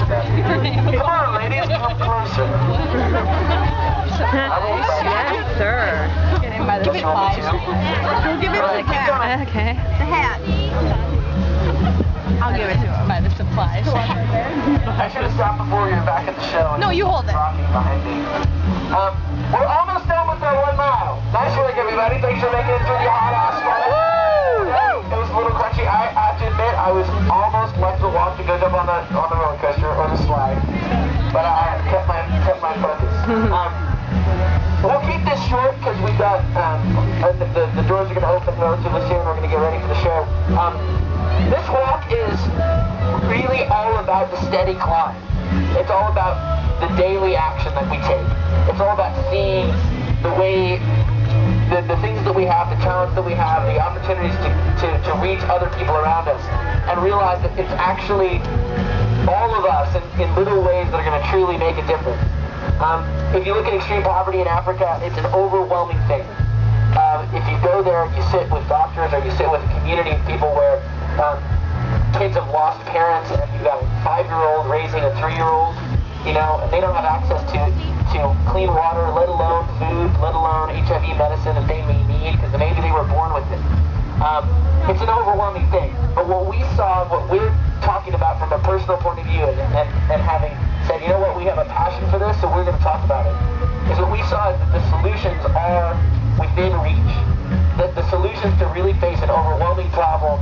that. Come on, ladies, come closer. Yes, sir. Get him by the supplies. We'll give it to the cat. Okay. The hat. I'll give it to him by the supplies. I should have stopped before you're back at the show. No, you hold it. Rocking behind me. We're almost done with our 1 mile. Nice work, everybody. Thanks for making it through the hot ass weather. It was a little crunchy. I have to admit, I was almost left to walk to go jump on the roller coaster or the slide, but I kept my focus. We'll keep this short because we got the doors are going to open relatively soon. We're going to get ready for the show. This walk is really all about the steady climb. It's all about the daily action that we take. It's all about seeing the way, the things that we have, the talents that we have, the opportunities to reach other people around us, and realize that it's actually all of us in little ways that are going to truly make a difference. If you look at extreme poverty in Africa, it's an overwhelming thing. If you go there, you sit with doctors or you sit with a community of people where kids have lost parents, and you've got a 5-year-old raising a 3-year-old, you know, and they don't have access to clean water, let alone food, let alone HIV medicine that they may need because maybe they were born with it. It's an overwhelming thing. But what we saw, what we're talking about from a personal point of view, and having said, you know what, we have a passion for this, so we're going to talk about it, is what we saw is that the solutions are within reach. That the solutions to really face an overwhelming problem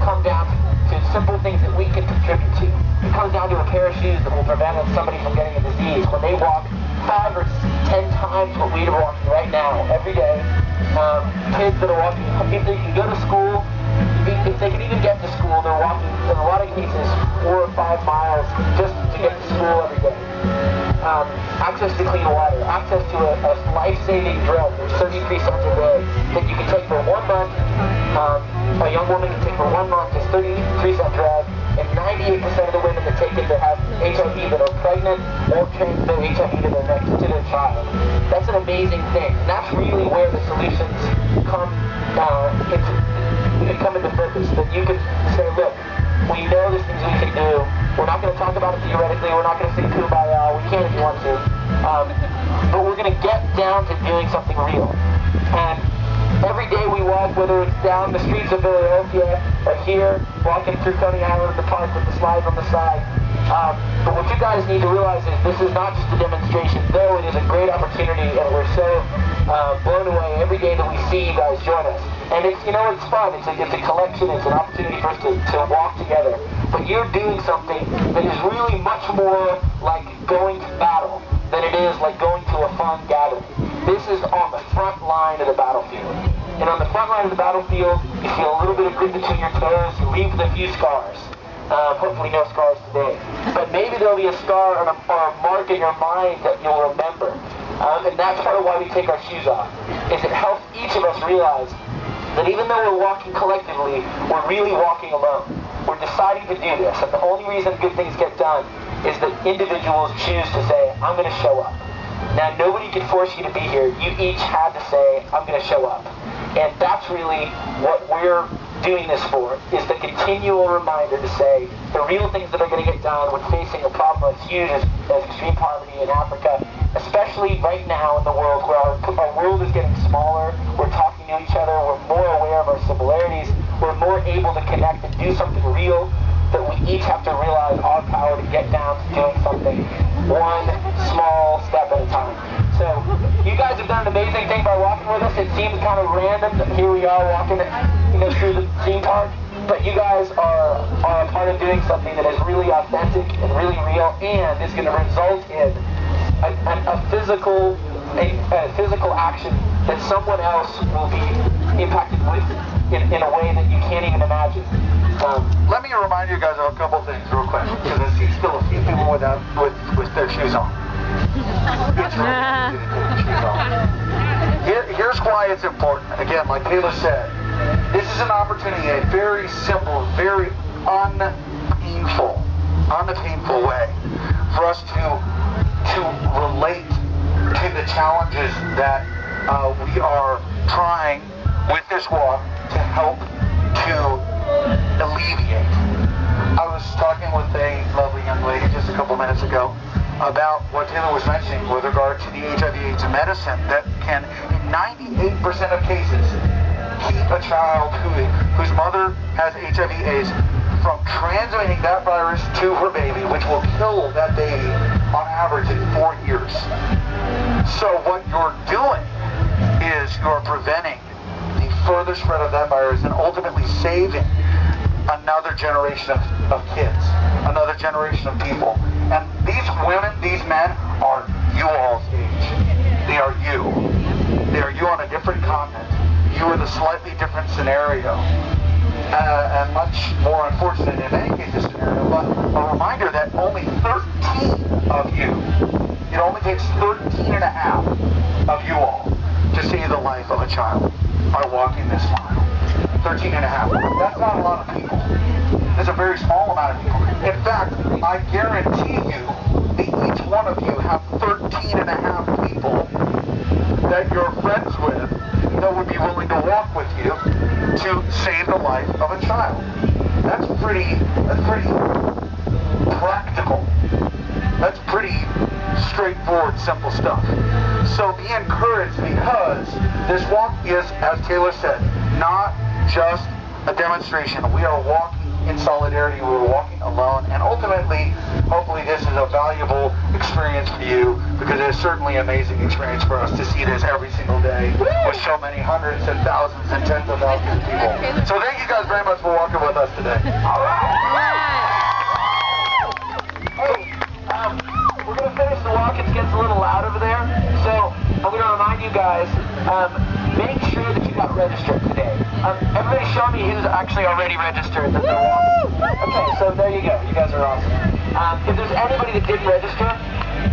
come down to simple things that we can contribute to. It comes down to a pair of shoes that will prevent somebody from getting a disease. When they walk 5 or 10 times what we are walking right now, every day, kids that are walking, if they can go to school, if they can even get to school, they're walking, in a lot of cases, 4 or 5 miles just to get to school every day. Access to clean water, access to a life-saving drug, there's 33 cents a day that you can take for 1 month. A young woman can take for 1 month this 33-cent drug, and 98% of the women that take it that have HIV that are pregnant won't transmit HIV to their child. That's an amazing thing, and that's really where the solutions come into focus. That you can say, look, we know there's things we can do. We're not going to talk about it theoretically. We're not going to say kumbaya. We can if you want to. But we're going to get down to doing something real. And every day we walk, whether it's down the streets of Philadelphia or here, walking through Coney Island in the park with the slides on the side. But what you guys need to realize is this is not just a demonstration, though it is a great opportunity, and we're so blown away every day that we see you guys join us. And it's, you know, it's fun. It's a collection. It's an opportunity for us to walk together. But you're doing something that is really much more like going to battle than it is like going to a fun gathering. This is on the front line of the battlefield. And on the front line of the battlefield, you feel a little bit of grit between your toes, you leave with a few scars. Hopefully no scars today. But maybe there'll be a scar or a mark in your mind that you'll remember. And that's part of why we take our shoes off, is it helps each of us realize that even though we're walking collectively, we're really walking alone. We're deciding to do this, and the only reason good things get done is that individuals choose to say, I'm going to show up. Now, nobody can force you to be here. You each had to say, I'm going to show up. And that's really what we're doing this for, is the continual reminder to say the real things that are going to get done when facing a problem as huge as extreme poverty in Africa, especially right now in the world where our world is getting smaller, we're talking to each other, we're more aware of our similarities, we're more able to connect and do something real, that we each have to realize our power to get down to doing something one small step at a time. So, you guys have done an amazing thing by walking with us. It seems kind of random that here we are walking, through the theme park, but you guys are a part of doing something that is really authentic and really real, and is going to result in a physical action that someone else will be impacted with in a way that you can't even imagine. Let me remind you guys of a couple things real quick, because I see still a few people with their shoes on. It's really easy to take the shoes off. Here's why it's important. Again, like Taylor said, this is an opportunity, a very simple, very unpainful way for us to relate to the challenges that we are trying with this walk to help to alleviate. I was talking with a lovely young lady just a couple about what Taylor was mentioning with regard to the HIV/AIDS medicine that can, in 98% of cases, keep a child whose mother has HIV/AIDS from transmitting that virus to her baby, which will kill that baby on average in 4 years. So what you're doing is you're preventing the further spread of that virus and ultimately saving another generation of kids, another generation of people. And these women, these men are you all's age. They are you. They are you on a different continent. You are the slightly different scenario. And much more unfortunate in many cases scenario, but a reminder that only 13 of you, it only takes 13 and a half of you all to save the life of a child by walking this mile. 13 and a half. That's not a lot of people. It's a very small amount of people. In fact, I guarantee you that each one of you have 13 and a half people that you're friends with that would be willing to walk with you to save the life of a child. That's pretty practical. That's pretty straightforward, simple stuff. So be encouraged, because this walk is, as Taylor said, not just a demonstration. We are walking in solidarity. We're walking alone, and ultimately, hopefully this is a valuable experience for you, because it is certainly an amazing experience for us to see this every single day with so many hundreds and thousands and tens of thousands of people. So thank you guys very much for walking with us today. All right. Hey, we're going to finish the walk. It gets a little loud over there. So I'm going to remind you guys, make sure that you got registered today. Everybody show me who's actually already registered that they're walking. Okay, so there you go. You guys are awesome. If there's anybody that didn't register,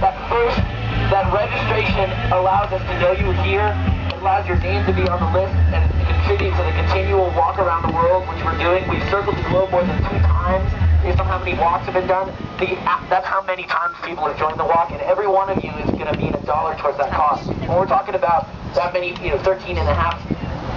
that registration allows us to know you were here. It allows your name to be on the list and to contribute to the continual walk around the world, which we're doing. We've circled the globe more than 2 times. Based on how many walks have been done, that's how many times people have joined the walk, and every one of you is going to mean $1 towards that cost. When we're talking about that many, 13 and a half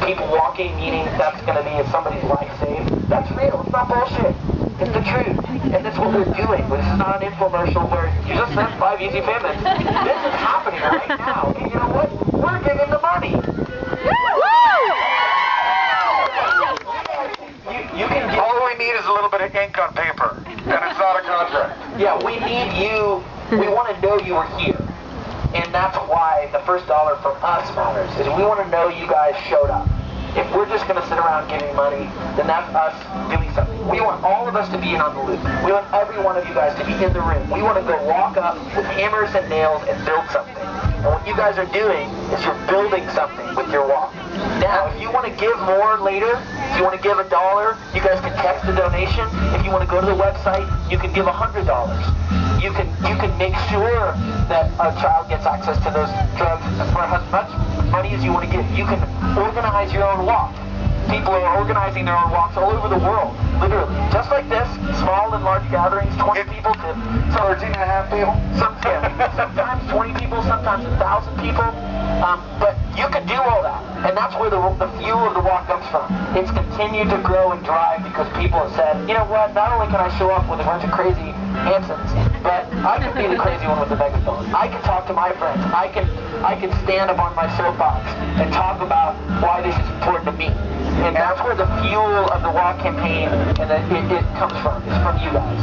people walking, meaning that's going to be somebody's life saved, that's real. It's not bullshit. It's the truth. And that's what we're doing. This is not an infomercial where you just sent 5 easy payments. This is happening right now. And you know what? We're giving the money. You can get, All we need is a little bit of ink on paper, and it's not a contract. yeah, we need you. We want to know you are here. And that's why the first $1 from us matters, is we want to know you guys showed up. If we're just going to sit around giving money, then that's us doing something. We want all of us to be in on the loop. We want every one of you guys to be in the room. We want to go walk up with hammers and nails and build something. And what you guys are doing is you're building something with your walk. Now, if you want to give more later, if you want to give $1, you guys can text the donation. If you want to go to the website, you can give $100. You can make sure that a child gets access to those drugs for as much money as you want to give. You can organize your own walk. People are organizing their own walks all over the world, literally. Just like this, small and large gatherings, 20 people to 13 and a half people? Sometimes 20 people, sometimes 1,000 people. But you can do all that. And that's where the fuel of the walk comes from. It's continued to grow and drive because people have said, you know what, not only can I show up with a bunch of crazy Hansons, but I can be the crazy one with the megaphone. I can talk to my friends. I can stand up on my soapbox and talk about why this is important to me. And that's where the fuel of the walk campaign and it comes from. It's from you guys.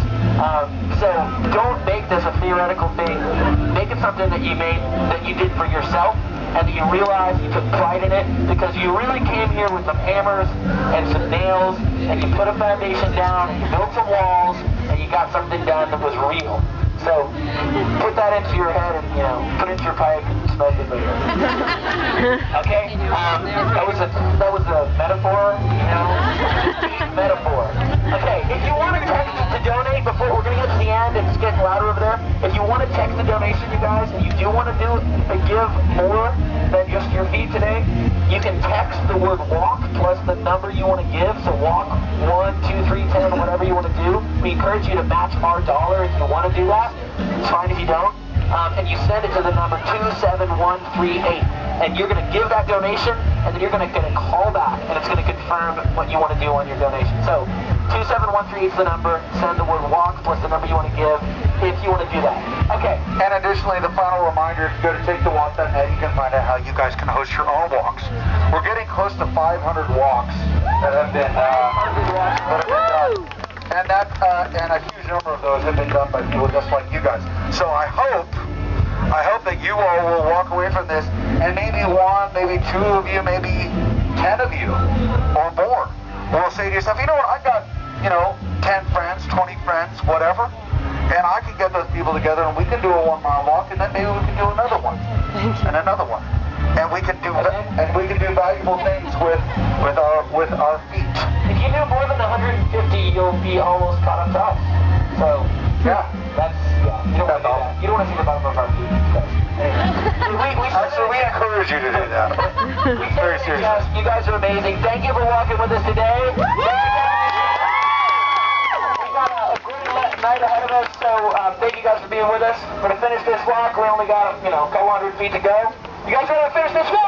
So don't make this a theoretical thing. Make it something that you did for yourself, and that you realize you took pride in it, because you really came here with some hammers and some nails, and you put a foundation down, and you built some walls, and you got something done that was real. So put that into your head and, put it into your pipe and smoke it later. Okay? That was a metaphor, metaphor. Okay, if you want to text to donate before we're going to get to the end, and it's getting louder over there, if you want to text the donation, you guys, and you do want to give more than just your fee today, you can text the word walk plus the number you want to give. So walk 1, 2, 3, 10, whatever you want to do. We encourage you to match our $1 if you want to do that. It's fine if you don't. And you send it to the number 27138. And you're going to give that donation, and then you're going to get a call back, and it's going to confirm what you want to do on your donation. So 27138 is the number. Send the word walk plus the number you want to give if you want to do that. Okay. And additionally, the final reminder, if you go to takethewalk.net, you can find out how you guys can host your own walks. We're getting close to 500 walks that have been done. And a huge number of those have been done by people just like you guys. So I hope that you all will walk away from this, and maybe one, maybe two of you, maybe 10 of you or more will say to yourself, you know what, I got, 10 friends, 20 friends, whatever, and I can get those people together and we can do a 1 mile walk, and then maybe we can do another one and another one, and we can do valuable things with our feet. If you do more than 150, you'll be almost caught up to us. So Yeah. You don't want to do that. You don't want to see the bottom of our feet. So we encourage you to do that. Very seriously. You guys are amazing. Thank you for walking with us today. We got a great night ahead of us, so thank you guys for being with us. We're going to finish this walk. We only got, a couple hundred feet to go. You guys ready to finish this walk?